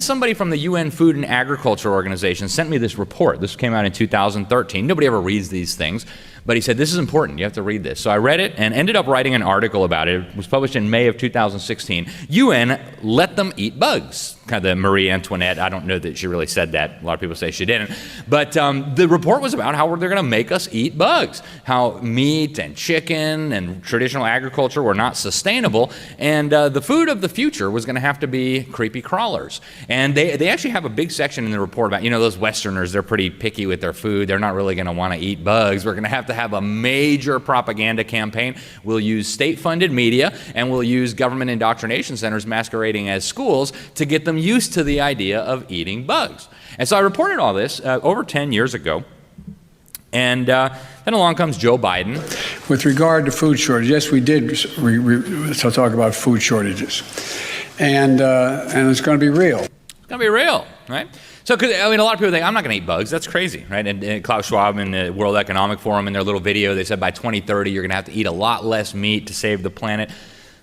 somebody from the UN Food and Agriculture Organization sent me this report. This came out in 2013. Nobody ever reads these things. But he said, this is important, you have to read this. So I read it and ended up writing an article about it. It was published in May of 2016. UN let them eat bugs. Kind of the Marie Antoinette, I don't know that she really said that. A lot of people say she didn't. But the report was about how they're gonna make us eat bugs. How meat and chicken and traditional agriculture were not sustainable. And the food of the future was gonna have to be creepy crawlers. And they actually have a big section in the report about, those Westerners, they're pretty picky with their food. They're not really gonna wanna eat bugs. We're gonna have a major propaganda campaign. We'll use state-funded media and we'll use government indoctrination centers masquerading as schools to get them used to the idea of eating bugs. And so I reported all this over 10 years ago. And then along comes Joe Biden. With regard to food shortages, yes, we did talk about food shortages. And it's going to be real. It's going to be real, right? So, a lot of people think, I'm not going to eat bugs. That's crazy, right? And Klaus Schwab in the World Economic Forum, in their little video, they said by 2030, you're going to have to eat a lot less meat to save the planet.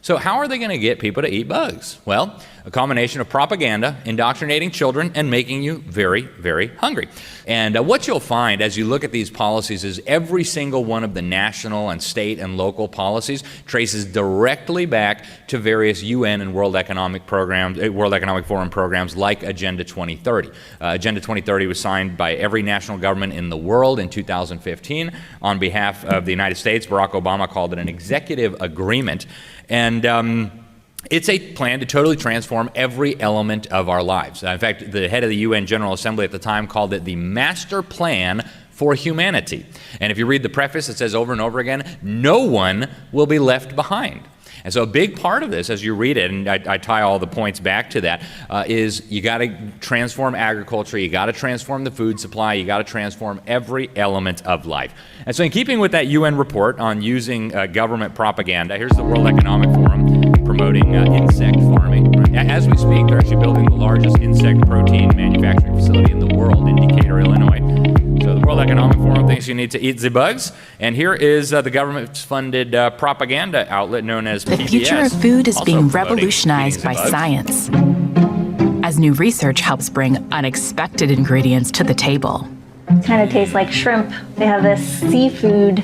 So how are they going to get people to eat bugs? Well, a combination of propaganda, indoctrinating children, and making you very, very hungry. And what you'll find as you look at these policies is every single one of the national and state and local policies traces directly back to various UN and World Economic Forum programs like Agenda 2030. Agenda 2030 was signed by every national government in the world in 2015. On behalf of the United States, Barack Obama called it an executive agreement. And it's a plan to totally transform every element of our lives. In fact, the head of the UN General Assembly at the time called it the master plan for humanity. And if you read the preface, it says over and over again, no one will be left behind. And so a big part of this, as you read it, and I tie all the points back to that, is you got to transform agriculture, you got to transform the food supply, you got to transform every element of life. And so in keeping with that UN report on using government propaganda, here's the World Economic Forum promoting insect farming. Right? As we speak, they're actually building the largest insect protein manufacturing facility in the world in Decatur, Illinois. So the World Economic Forum thinks you need to eat the bugs. And here is the government-funded propaganda outlet known as PBS. The future of food is being revolutionized by science, as new research helps bring unexpected ingredients to the table. It kind of tastes like shrimp. They have this seafood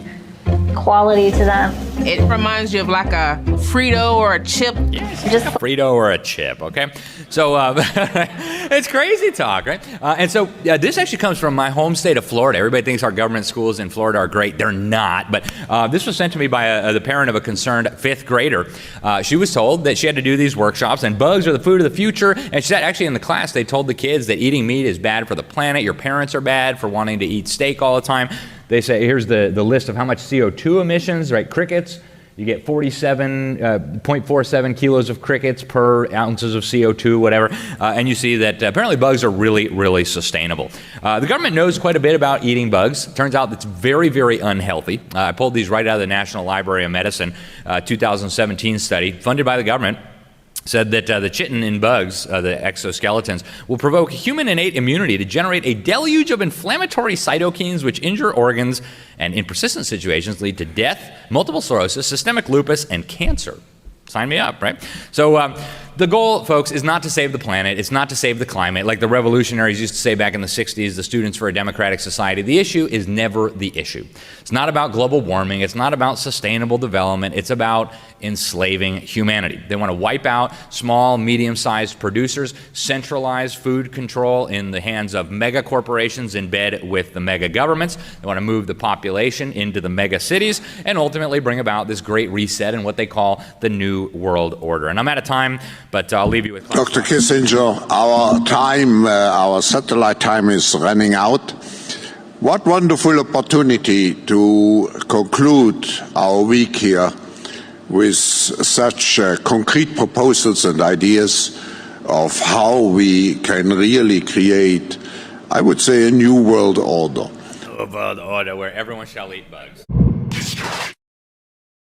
quality to them. It reminds you of like a Frito or a chip. Just a Frito or a chip, okay? So it's crazy talk, right? And so this actually comes from my home state of Florida. Everybody thinks our government schools in Florida are great. They're not. But this was sent to me by the parent of a concerned fifth grader. She was told that she had to do these workshops, and bugs are the food of the future. And she said, actually in the class, they told the kids that eating meat is bad for the planet. Your parents are bad for wanting to eat steak all the time. They say, here's the list of how much CO2 emissions, right? Crickets, you get 47.47 kilos of crickets per ounces of CO2, whatever. And you see that apparently bugs are really, really sustainable. The government knows quite a bit about eating bugs. Turns out it's very, very unhealthy. I pulled these right out of the National Library of Medicine 2017 study funded by the government. Said that the chitin in bugs, the exoskeletons, will provoke human innate immunity to generate a deluge of inflammatory cytokines which injure organs and in persistent situations lead to death, multiple sclerosis, systemic lupus, and cancer. Sign me up, right? So the goal, folks, is not to save the planet. It's not to save the climate. Like the revolutionaries used to say back in the 60s, the Students for a Democratic Society, the issue is never the issue. It's not about global warming. It's not about sustainable development. It's about enslaving humanity. They want to wipe out small, medium-sized producers, centralize food control in the hands of mega corporations in bed with the mega governments. They want to move the population into the mega cities and ultimately bring about this great reset in what they call the New World Order. And I'm out of time, but I'll leave you with Dr. Kissinger, our satellite time is running out. What wonderful opportunity to conclude our week here with such concrete proposals and ideas of how we can really create, I would say, a new world order. A world order where everyone shall eat bugs.